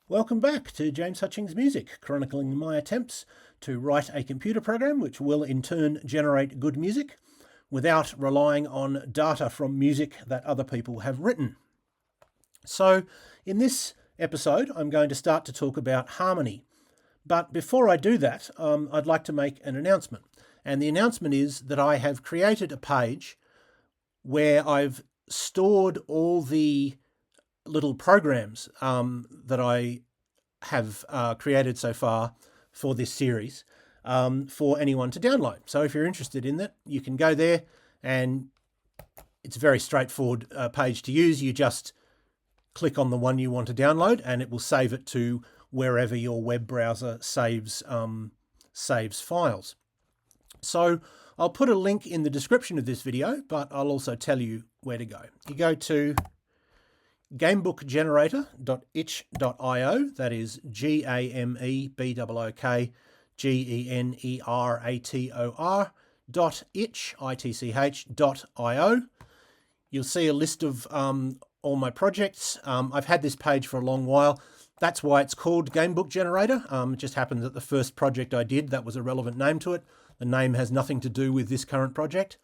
Welcome back to James Hutchings Music, chronicling my attempts to write a computer program which will in turn generate good music without relying on data from music that other people have written. So in this episode, I'm going to start to talk about harmony. But before I do that, I'd like to make an announcement. And the announcement is that I have created a page where I've stored all the little programs that I have created so far for this series for anyone to download. So if you're interested in that, you can go there, and it's a very straightforward page to use. You just click on the one you want to download and it will save it to wherever your web browser saves files. So I'll put a link in the description of this video, but I'll also tell you where to go. You go to gamebookgenerator.itch.io, that is GAMEBOOKGenerator.itch.io. You'll see a list of all my projects. I've had this page for a long while. That's why it's called Gamebook Generator. It just happened that the first project I did, that was a relevant name to it. The name has nothing to do with this current project.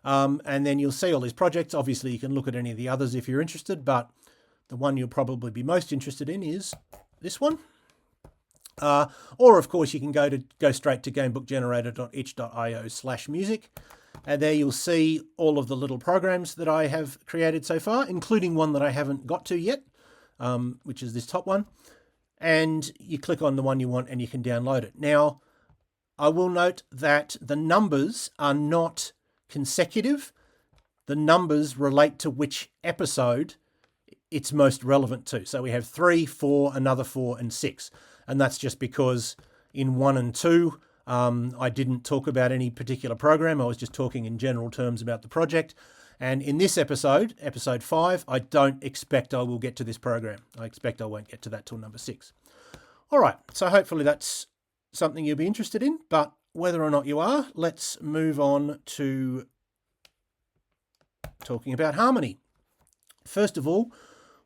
And then you'll see all these projects. Obviously, you can look at any of the others if you're interested, but the one you'll probably be most interested in is this one. Or, of course, you can go straight to gamebookgenerator.itch.io/music. And there you'll see all of the little programs that I have created so far, including one that I haven't got to yet, which is this top one. And you click on the one you want and you can download it. Now, I will note that the numbers are not consecutive. The numbers relate to which episode it's most relevant to. So we have 3, 4, another 4, and 6. And that's just because in 1 and 2, I didn't talk about any particular program. I was just talking in general terms about the project. And in this episode, episode 5, I don't expect I will get to this program. I expect I won't get to that till number 6. All right, so hopefully that's something you'll be interested in, but whether or not you are, let's move on to talking about harmony. First of all,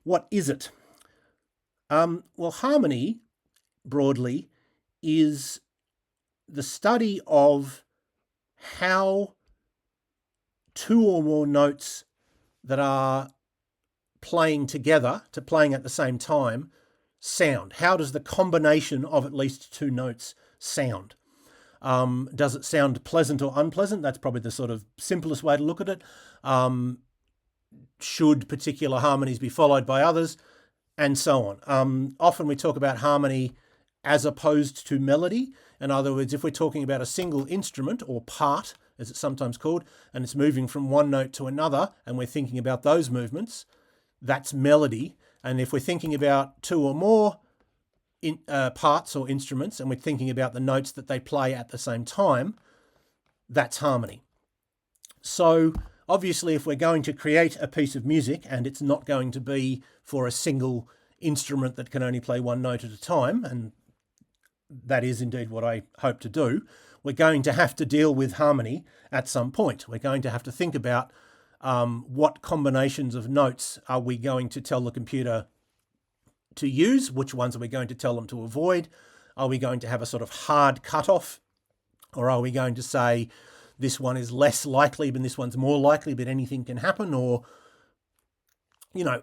what is it? Well, harmony, broadly, is the study of how two or more notes that are playing together, to playing at the same time, sound. How does the combination of at least two notes sound? Does it sound pleasant or unpleasant? That's probably the sort of simplest way to look at it. Should particular harmonies be followed by others? And so on. Often we talk about harmony as opposed to melody. In other words, if we're talking about a single instrument or part, as it's sometimes called, and it's moving from one note to another, and we're thinking about those movements, that's melody. And if we're thinking about two or more parts or instruments, and we're thinking about the notes that they play at the same time, that's harmony. So obviously, if we're going to create a piece of music and it's not going to be for a single instrument that can only play one note at a time, and that is indeed what I hope to do, we're going to have to deal with harmony at some point. We're going to have to think about what combinations of notes are we going to tell the computer to use, which ones are we going to tell them to avoid? Are we going to have a sort of hard cutoff? Or are we going to say this one is less likely, but this one's more likely, but anything can happen? Or,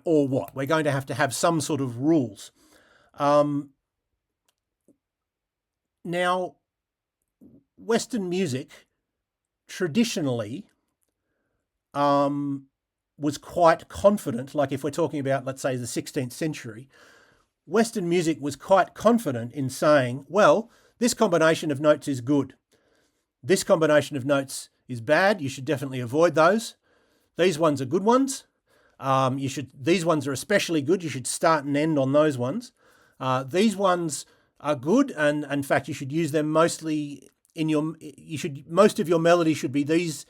or what? We're going to have some sort of rules. Now, Western music traditionally was quite confident, like if we're talking about, let's say, the 16th century, Western music was quite confident in saying, well, this combination of notes is good. This combination of notes is bad. You should definitely avoid those. These ones are good ones. These ones are especially good. You should start and end on those ones. These ones are good, and in fact, you should use them mostly most of your melody should be these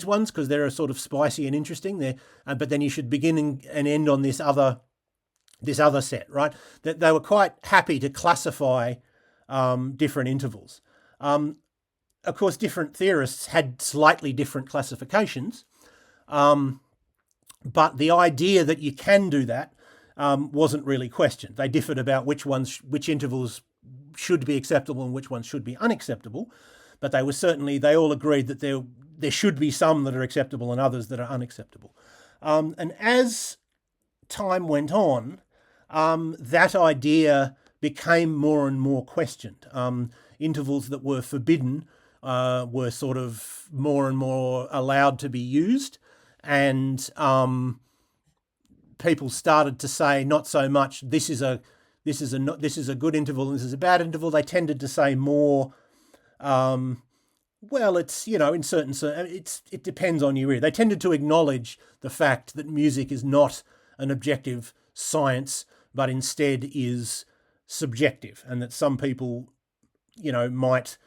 ones because they're sort of spicy and interesting. But then you should begin and end on this other set, right? That they were quite happy to classify different intervals. Of course, different theorists had slightly different classifications, but the idea that you can do that wasn't really questioned. They differed about which intervals should be acceptable and which ones should be unacceptable, but they all agreed that there should be some that are acceptable and others that are unacceptable. And as time went on, that idea became more and more questioned. Intervals that were forbidden were sort of more and more allowed to be used, and people started to say not so much this is a good interval and this is a bad interval. They tended to say more, well, it's, in it depends on your ear. They tended to acknowledge the fact that music is not an objective science, but instead is subjective, and that some people, might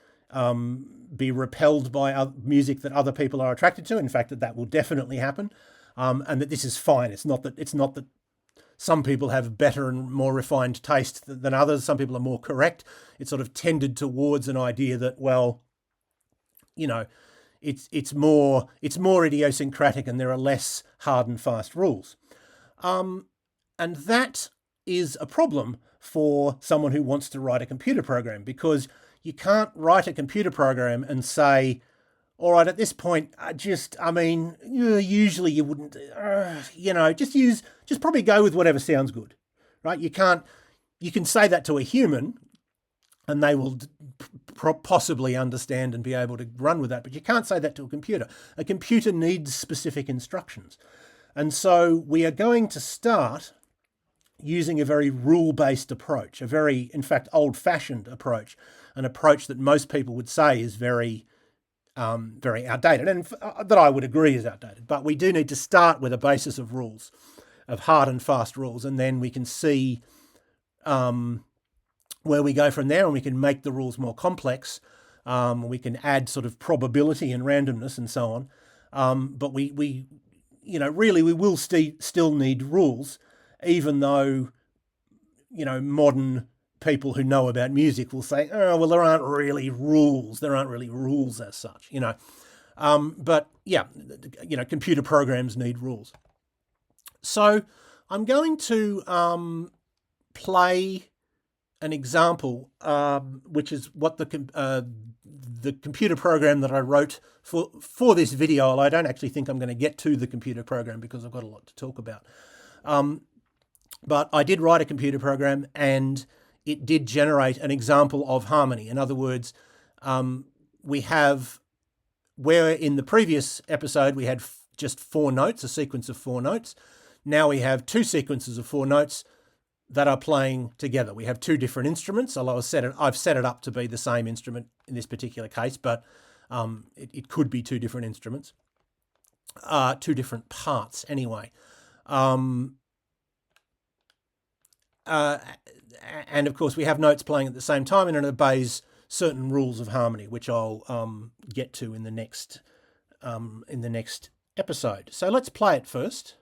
be repelled by music that other people are attracted to. In fact, that will definitely happen, and that this is fine. It's not that some people have better and more refined taste than others. Some people are more correct. It sort of tended towards an idea that, well, it's more idiosyncratic, and there are less hard and fast rules. And that is a problem for someone who wants to write a computer program, because you can't write a computer program and say, all right, at this point, usually you wouldn't, just probably go with whatever sounds good, right? You can say that to a human and they will possibly understand and be able to run with that, but you can't say that to a computer. A computer needs specific instructions. And so we are going to start using a very rule-based approach, a very, in fact, old-fashioned approach, an approach that most people would say is very outdated, and that I would agree is outdated. But we do need to start with a basis of rules, of hard and fast rules, and then we can see where we go from there, and we can make the rules more complex. We can add sort of probability and randomness and so on. But we will still need rules, even though, modern people who know about music will say, oh, well, there aren't really rules. There aren't really rules as such, But yeah, computer programs need rules. So I'm going to play an example, which is what the computer program that I wrote for this video. Although I don't actually think I'm going to get to the computer program because I've got a lot to talk about. But I did write a computer program, and it did generate an example of harmony. In other words, where in the previous episode we had just 4 notes, a sequence of 4 notes. Now we have 2 sequences of 4 notes that are playing together. We have 2 different instruments, although I've set it up to be the same instrument in this particular case, but it could be 2 different instruments, 2 different parts anyway. And of course we have notes playing at the same time, and it obeys certain rules of harmony, which I'll get to in the next episode. So let's play it first.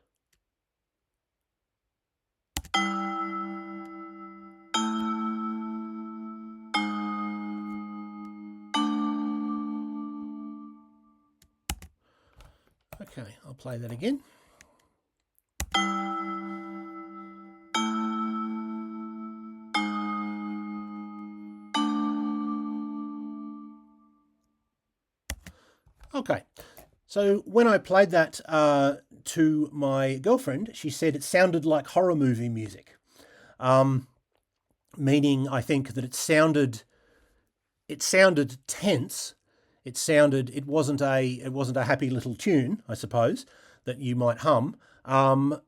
Okay, I'll play that again. Okay, so when I played that to my girlfriend, she said it sounded like horror movie music, meaning I think that it sounded tense. It wasn't a happy little tune, I suppose, that you might hum. There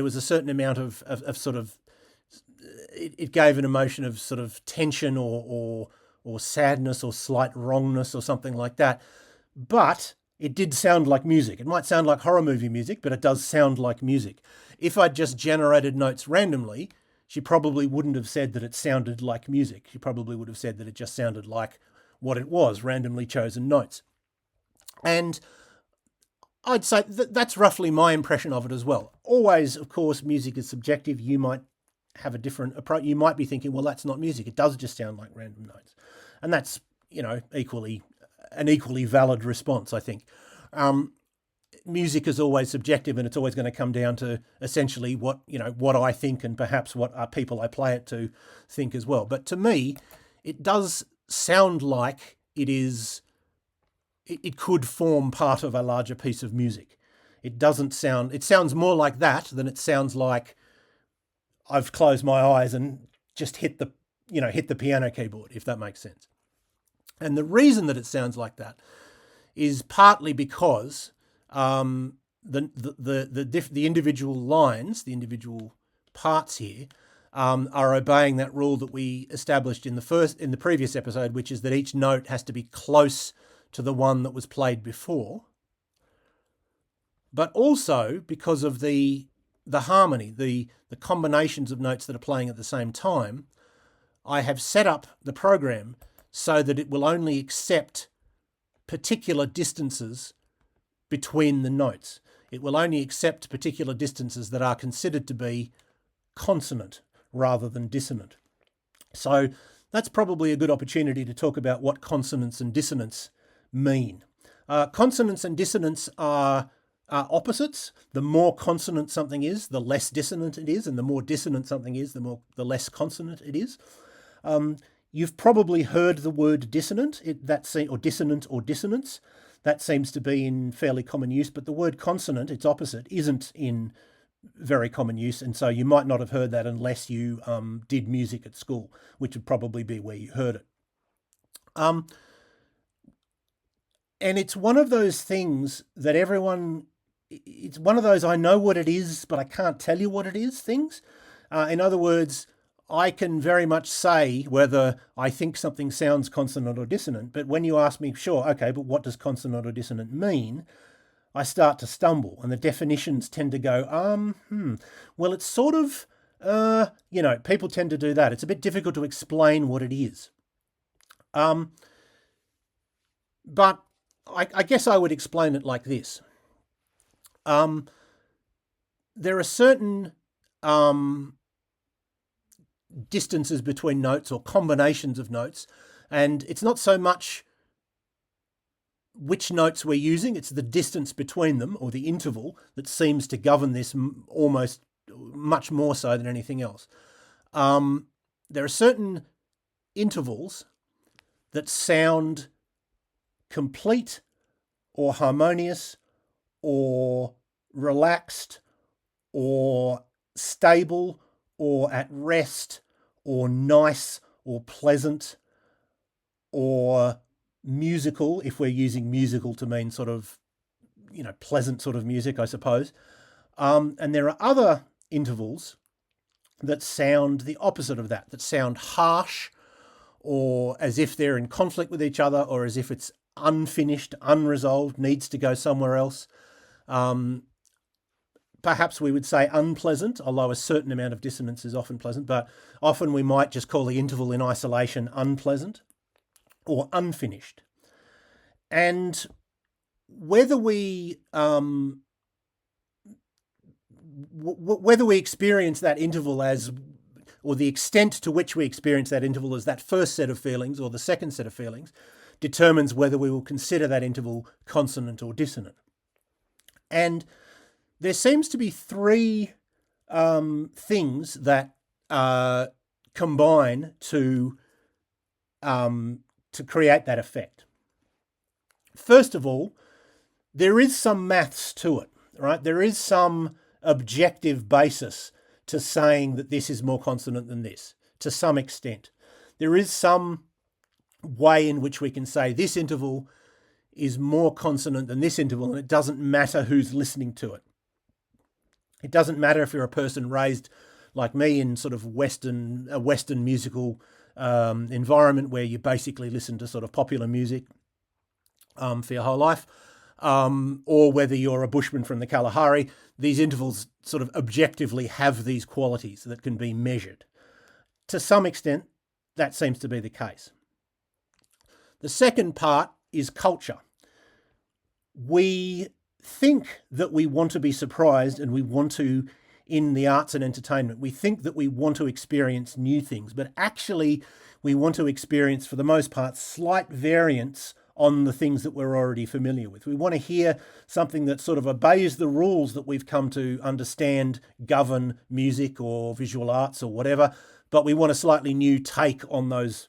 was a certain amount of sort of, it gave an emotion of sort of tension or sadness or slight wrongness or something like that. But it did sound like music. It might sound like horror movie music, but it does sound like music. If I'd just generated notes randomly, she probably wouldn't have said that it sounded like music. She probably would have said that it just sounded like what it was, randomly chosen notes. And I'd say that's roughly my impression of it as well. Always, of course, music is subjective. You might have a different approach. You might be thinking, well, that's not music. It does just sound like random notes. And that's, an equally valid response, I think. music is always subjective, and it's always going to come down to essentially what I think, and perhaps what people I play it to think as well. But to me, it does sound like it could form part of a larger piece of music. It sounds more like that than it sounds like I've closed my eyes and just hit the piano keyboard, if that makes sense. And the reason that it sounds like that is partly because the individual lines, the individual parts here, are obeying that rule that we established in the previous episode, which is that each note has to be close to the one that was played before, but also because of the harmony, the combinations of notes that are playing at the same time. I have set up the program so that it will only accept particular distances between the notes. It will only accept particular distances that are considered to be consonant rather than dissonant. So that's probably a good opportunity to talk about what consonance and dissonance mean. Consonance and dissonance are opposites. The more consonant something is, the less dissonant it is, and the more dissonant something is, the less consonant it is. You've probably heard the word dissonant, or dissonant or dissonance. That seems to be in fairly common use, but the word consonant, its opposite, isn't in very common use, and so you might not have heard that unless you did music at school, which would probably be where you heard it. And it's one of those things that it's one of those I know what it is, but I can't tell you what it is things. In other words, I can very much say whether I think something sounds consonant or dissonant, but when you ask me, sure, okay, but what does consonant or dissonant mean? I start to stumble, and the definitions tend to go, well, it's sort of, people tend to do that. It's a bit difficult to explain what it is. But I guess I would explain it like this. There are certain distances between notes or combinations of notes, and it's not so much which notes we're using, it's the distance between them, or the interval, that seems to govern this almost much more so than anything else. There are certain intervals that sound complete or harmonious or relaxed or stable or at rest or nice or pleasant or musical, if we're using musical to mean sort of, pleasant sort of music, I suppose. And there are other intervals that sound the opposite of that sound harsh, or as if they're in conflict with each other, or as if it's unfinished, unresolved, needs to go somewhere else. Perhaps we would say unpleasant, although a certain amount of dissonance is often pleasant, but often we might just call the interval in isolation unpleasant or unfinished. And whether we experience that interval as, or the extent to which we experience that interval as that first set of feelings or the second set of feelings, determines whether we will consider that interval consonant or dissonant. And there seems to be three things that combine to create that effect. First of all, there is some maths to it, right? There is some objective basis to saying that this is more consonant than this, to some extent. There is some way in which we can say this interval is more consonant than this interval, and it doesn't matter who's listening to it. It doesn't matter if you're a person raised like me in sort of a Western musical environment where you basically listen to sort of popular music for your whole life, or whether you're a bushman from the Kalahari. These intervals sort of objectively have these qualities that can be measured. To some extent, that seems to be the case. The second part is culture. We think that we want to be surprised, and we want to, in the arts and entertainment, we think that we want to experience new things, but actually we want to experience, for the most part, slight variants on the things that we're already familiar with. We want to hear something that sort of obeys the rules that we've come to understand govern music or visual arts or whatever, but we want a slightly new take on those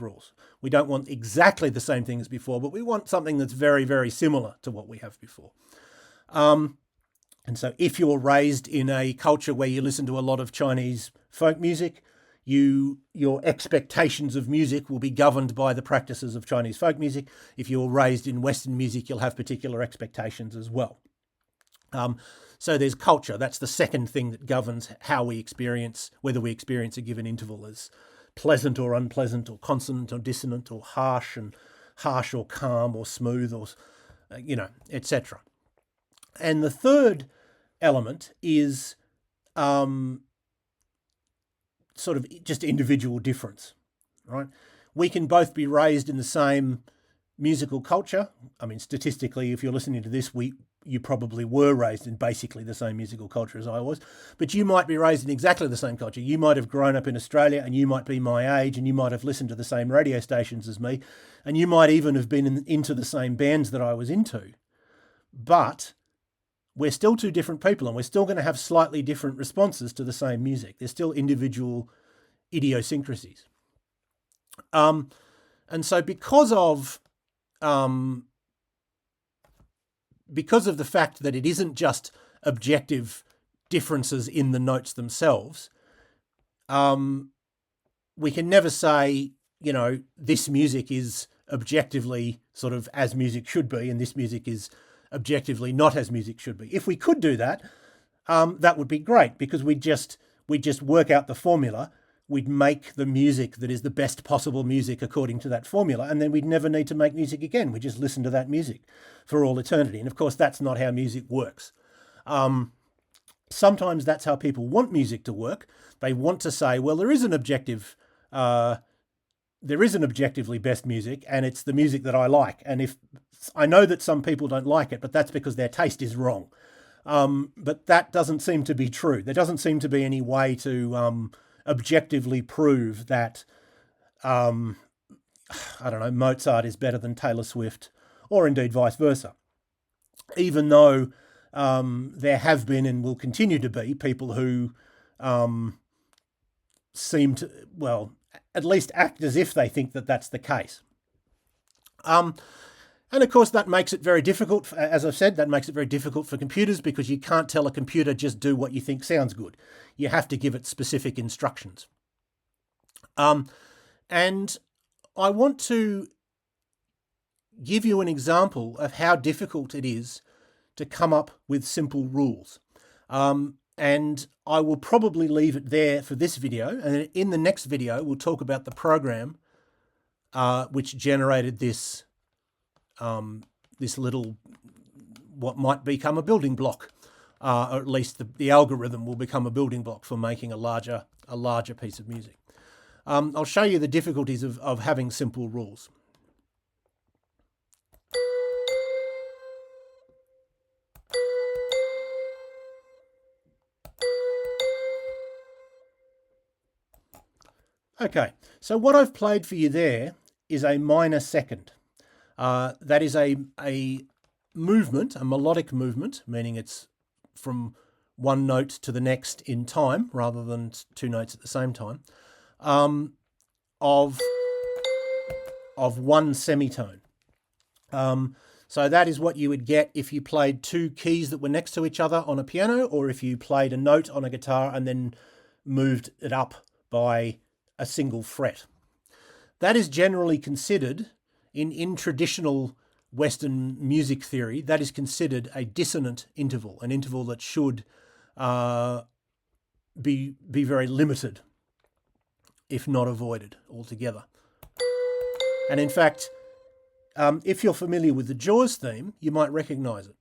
rules. We don't want exactly the same thing as before, but we want something that's very, very similar to what we have before. And so if you're raised in a culture where you listen to a lot of Chinese folk music, your expectations of music will be governed by the practices of Chinese folk music. If you're raised in Western music, you'll have particular expectations as well. So there's culture. That's the second thing that governs how we experience, whether we experience a given interval as pleasant or unpleasant, or consonant or dissonant, or harsh or calm, or smooth, or etc. And the third element is sort of just individual difference, right? We can both be raised in the same musical culture. I mean, statistically, if you're listening to this, you probably were raised in basically the same musical culture as I was, but you might be raised in exactly the same culture. You might have grown up in Australia, and you might be my age, and you might have listened to the same radio stations as me, and you might even have been into the same bands that I was into. But we're still two different people, and we're still going to have slightly different responses to the same music. There's still individual idiosyncrasies. And so because of the fact that it isn't just objective differences in the notes themselves, we can never say, this music is objectively sort of as music should be, and this music is objectively not as music should be. If we could do that, that would be great, because we'd just work out the formula. We'd make the music that is the best possible music according to that formula, and then we'd never need to make music again. We just listen to that music for all eternity. And of course, that's not how music works. Sometimes that's how people want music to work. They want to say, well, there is an objectively best music, and it's the music that I like. And if I know that some people don't like it, but that's because their taste is wrong. But that doesn't seem to be true. There doesn't seem to be any way to objectively prove that, Mozart is better than Taylor Swift, or indeed vice versa. Even though there have been and will continue to be people who seem to, well, at least act as if they think that that's the case. And of course, that makes it very difficult, as I've said, that makes it very difficult for computers, because you can't tell a computer just do what you think sounds good. You have to give it specific instructions. And I want to give you an example of how difficult it is to come up with simple rules. And I will probably leave it there for this video. And in the next video, we'll talk about the program which generated this little, what might become a building block, or at least the algorithm will become a building block for making a larger piece of music. I'll show you the difficulties of having simple rules. Okay, so what I've played for you there is a minor second. That is a movement, a melodic movement, meaning it's from one note to the next in time rather than two notes at the same time, of one semitone. So that is what you would get if you played two keys that were next to each other on a piano, or if you played a note on a guitar and then moved it up by a single fret. That is generally considered, in traditional Western music theory, that is considered a dissonant interval, an interval that should be very limited, if not avoided altogether. And in fact, if you're familiar with the Jaws theme, you might recognize it.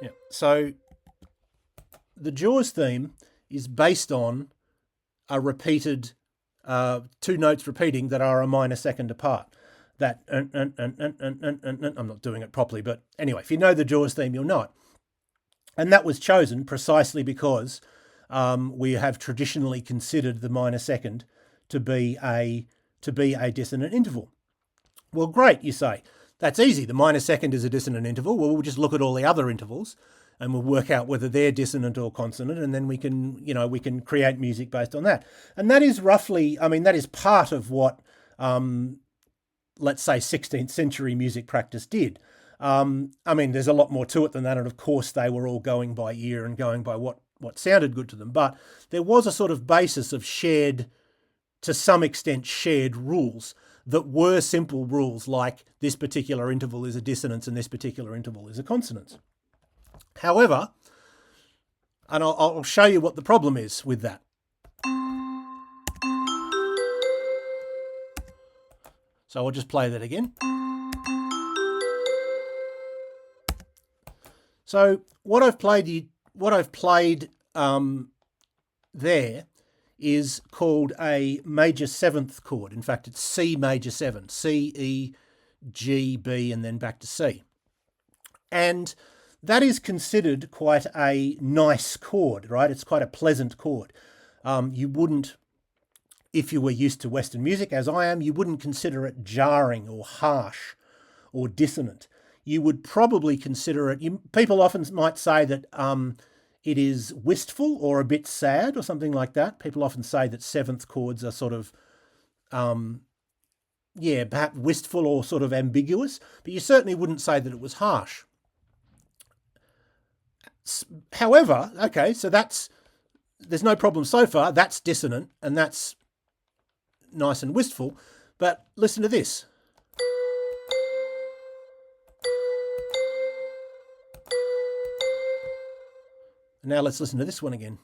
Yeah. So the Jaws theme is based on a repeated, two notes repeating that are a minor second apart. That, I'm not doing it properly, but anyway, if you know the Jaws theme, you'll know it. And that was chosen precisely because we have traditionally considered the minor second to be a dissonant interval. Well, great, you say. That's easy. The minor second is a dissonant interval. Well, we'll just look at all the other intervals and we'll work out whether they're dissonant or consonant, and then we can create music based on that. And that is roughly, that is part of what, let's say, 16th century music practice did. There's a lot more to it than that, and of course they were all going by ear and going by what sounded good to them. But there was a sort of basis of to some extent shared rules that were simple rules, like this particular interval is a dissonance and this particular interval is a consonance. However, and I'll show you what the problem is with that. So I'll just play that again. So what I've played there is called a major seventh chord. In fact, it's C major 7, C, E, G, B, and then back to C. And that is considered quite a nice chord, right? It's quite a pleasant chord. You wouldn't, if you were used to Western music, as I am, you wouldn't consider it jarring or harsh or dissonant. You would probably consider it, people often might say that it is wistful or a bit sad or something like that. People often say that seventh chords are sort of, perhaps wistful or sort of ambiguous, but you certainly wouldn't say that it was harsh. However, okay, so there's no problem so far. That's dissonant and that's nice and wistful, but listen to this. Now let's listen to this one again.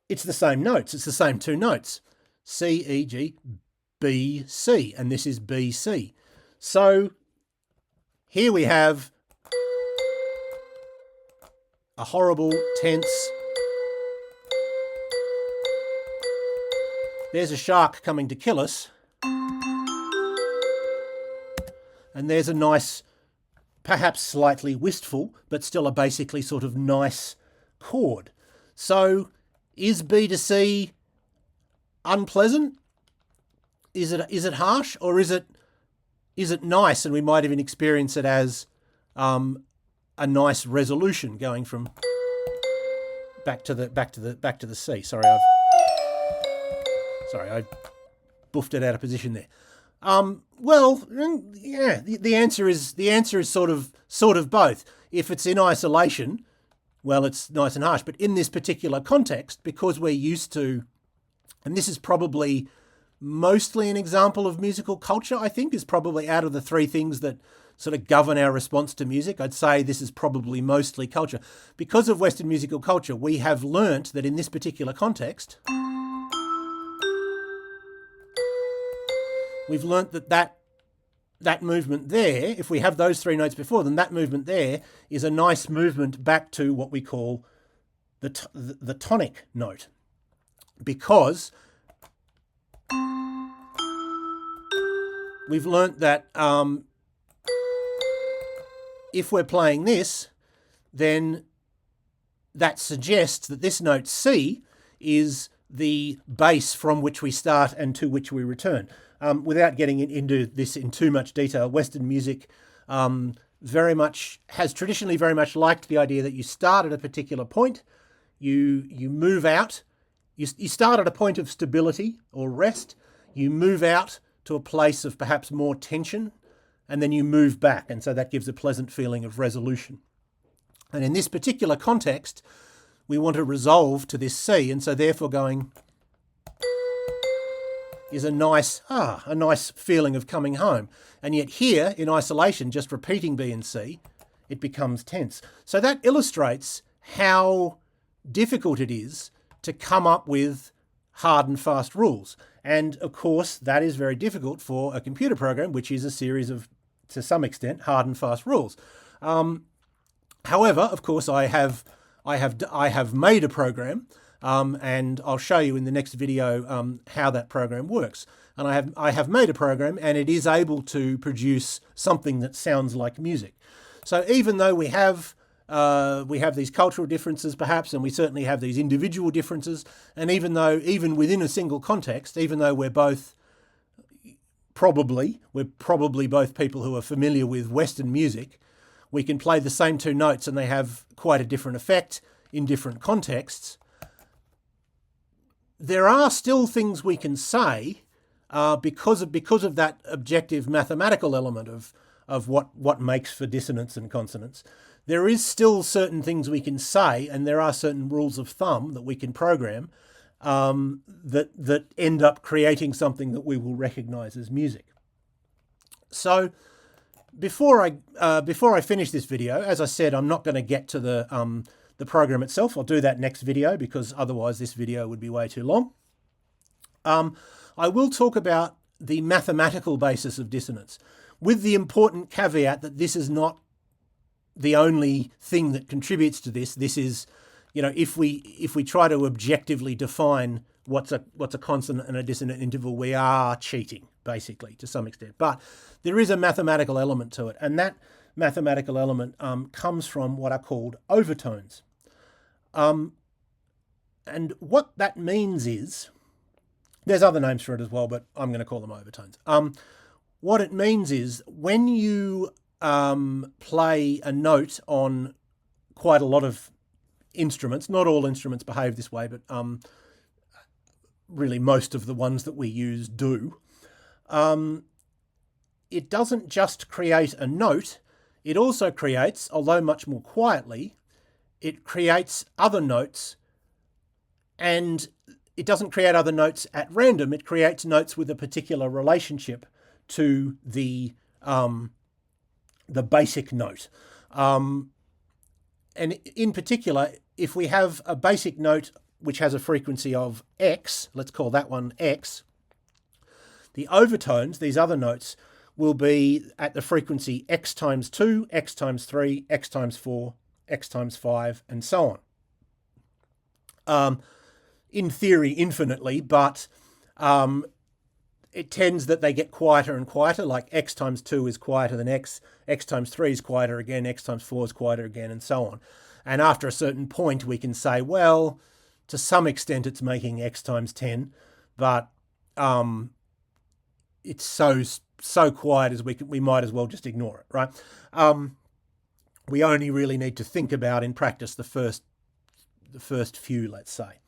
It's the same notes. It's the same two notes. C, E, G, B, C. And this is B, C. So here we have a horrible, tense. There's a shark coming to kill us. And there's a nice, perhaps slightly wistful, but still a basically sort of nice chord. So is B to C unpleasant? Is it harsh, or is it nice? And we might even experience it as a nice resolution going from back to the C. Sorry, I buffed it out of position there. The answer is sort of both. If it's in isolation, well, it's nice and harsh. But in this particular context, because we're used to, and this is probably mostly an example of musical culture, I think, is probably out of the three things that sort of govern our response to music, I'd say this is probably mostly culture. Because of Western musical culture, we have learnt that in this particular context, we've learnt that movement there, if we have those three notes before, then that movement there is a nice movement back to what we call the tonic note. Because we've learnt that if we're playing this, then that suggests that this note C is the base from which we start and to which we return. Without getting into this in too much detail, Western music has traditionally very much liked the idea that you start at a particular point, you move out, you start at a point of stability or rest, you move out to a place of perhaps more tension, and then you move back, and so that gives a pleasant feeling of resolution. And in this particular context, we want to resolve to this C, and so therefore going is a nice feeling of coming home. And yet here, in isolation, just repeating B and C, it becomes tense. So that illustrates how difficult it is to come up with hard and fast rules. And of course, that is very difficult for a computer program, which is a series of, to some extent, hard and fast rules. However, of course, I have made a program, and I'll show you in the next video how that program works. And I have made a program, and it is able to produce something that sounds like music. So even though we have these cultural differences perhaps, and we certainly have these individual differences, and even within a single context, even though we're probably both people who are familiar with Western music, we can play the same two notes and they have quite a different effect in different contexts. There are still things we can say because of that objective mathematical element of what makes for dissonance and consonance. There is still certain things we can say, and there are certain rules of thumb that we can program that end up creating something that we will recognize as music. So before I finish this video, as I said, I'm not going to get to the program itself. I'll do that next video because otherwise this video would be way too long. I will talk about the mathematical basis of dissonance, with the important caveat that this is not the only thing that contributes to this. This is, if we try to objectively define what's a consonant and a dissonant interval, we are cheating, basically, to some extent. But there is a mathematical element to it, and that mathematical element comes from what are called overtones. And what that means is, there's other names for it as well, but I'm going to call them overtones. What it means is when you play a note on quite a lot of instruments, not all instruments behave this way, but really most of the ones that we use do, it doesn't just create a note, it also creates, although much more quietly, it creates other notes, and it doesn't create other notes at random, it creates notes with a particular relationship to the basic note. And in particular, if we have a basic note which has a frequency of X, let's call that one X, the overtones, these other notes, will be at the frequency X times 2, X times 3, X times 4, X times 5, and so on. In theory, infinitely, but it tends that they get quieter and quieter, like X times 2 is quieter than X, X times 3 is quieter again, X times 4 is quieter again, and so on. And after a certain point, we can say, well, to some extent it's making X times 10, but it's so quiet as we might as well just ignore it, right? We only really need to think about in practice the first few, let's say.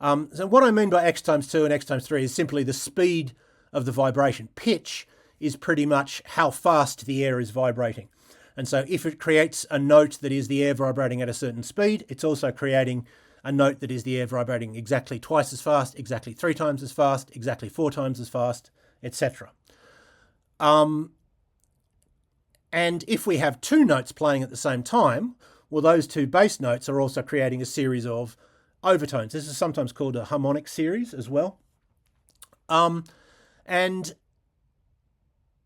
So what I mean by X times 2 and X times 3 is simply the speed of the vibration. Pitch is pretty much how fast the air is vibrating. And so if it creates a note that is the air vibrating at a certain speed, it's also creating a note that is the air vibrating exactly twice as fast, exactly 3 times as fast, exactly 4 times as fast, etc. And if we have two notes playing at the same time, well, those two bass notes are also creating a series of overtones. This is sometimes called a harmonic series as well. And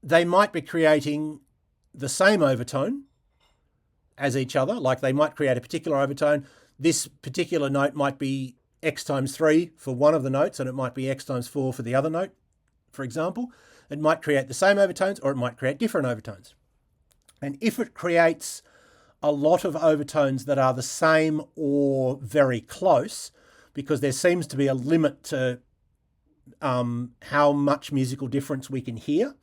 they might be creating the same overtone as each other, like they might create a particular overtone. This particular note might be X times 3 for one of the notes, and it might be X times 4 for the other note, for example. It might create the same overtones, or it might create different overtones. And if it creates a lot of overtones that are the same or very close, because there seems to be a limit to how much musical difference we can hear.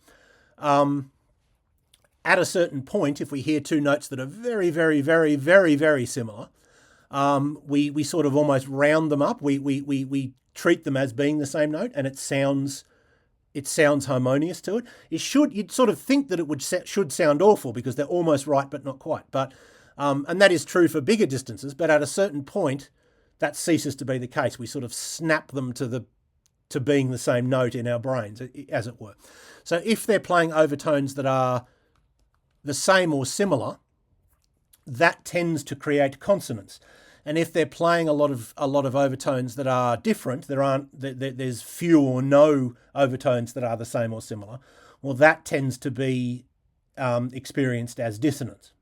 At a certain point, if we hear two notes that are very, very, very, very, very similar, we sort of almost round them up. We treat them as being the same note, and it sounds harmonious to it. You'd sort of think that it should sound awful because they're almost right but not quite. But and that is true for bigger distances. But at a certain point, that ceases to be the case. We sort of snap them to being the same note in our brains, as it were. So if they're playing overtones that are the same or similar, that tends to create consonance. And if they're playing a lot of overtones that are different, there's few or no overtones that are the same or similar, well, that tends to be experienced as dissonance.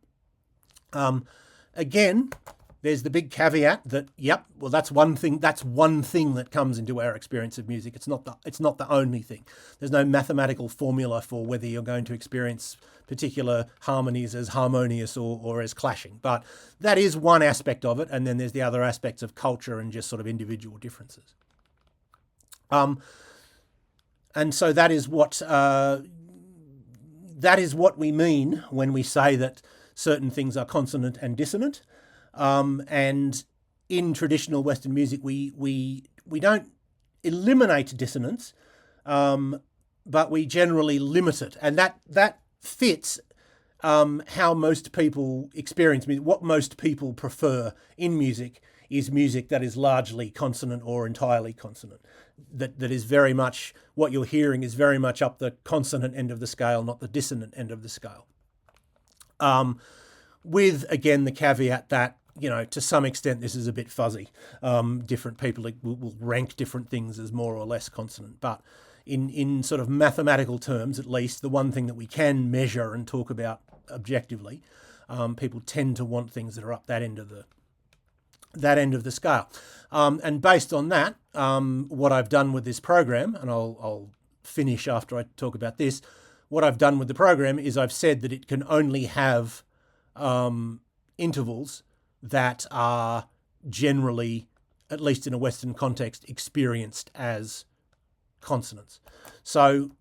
Again, there's the big caveat that, yep, well, that's one thing that comes into our experience of music. It's not the only thing. There's no mathematical formula for whether you're going to experience particular harmonies as harmonious or as clashing. But that is one aspect of it, and then there's the other aspects of culture and just sort of individual differences. And so that is what we mean when we say that certain things are consonant and dissonant. And in traditional Western music, we don't eliminate dissonance, but we generally limit it, and that fits how most people experience music. What most people prefer in music is music that is largely consonant or entirely consonant. That is very much what you're hearing is very much up the consonant end of the scale, not the dissonant end of the scale. With again the caveat that, you know, to some extent this is a bit fuzzy. Different people will rank different things as more or less consonant, but in sort of mathematical terms, at least, the one thing that we can measure and talk about objectively, people tend to want things that are up that end of the scale. And based on that, what I've done with this program, and I'll finish after I talk about this, what I've done with the program is I've said that it can only have intervals that are generally, at least in a Western context, experienced as consonants. So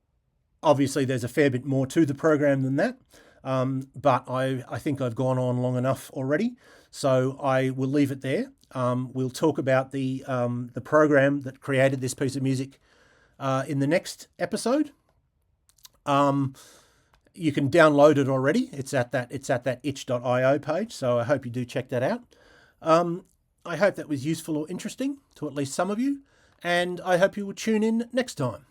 obviously there's a fair bit more to the program than that, but I think I've gone on long enough already, so I will leave it there. We'll talk about the program that created this piece of music in the next episode. You can download it already. It's at that itch.io page, so I hope you do check that out. I hope that was useful or interesting to at least some of you, and I hope you will tune in next time.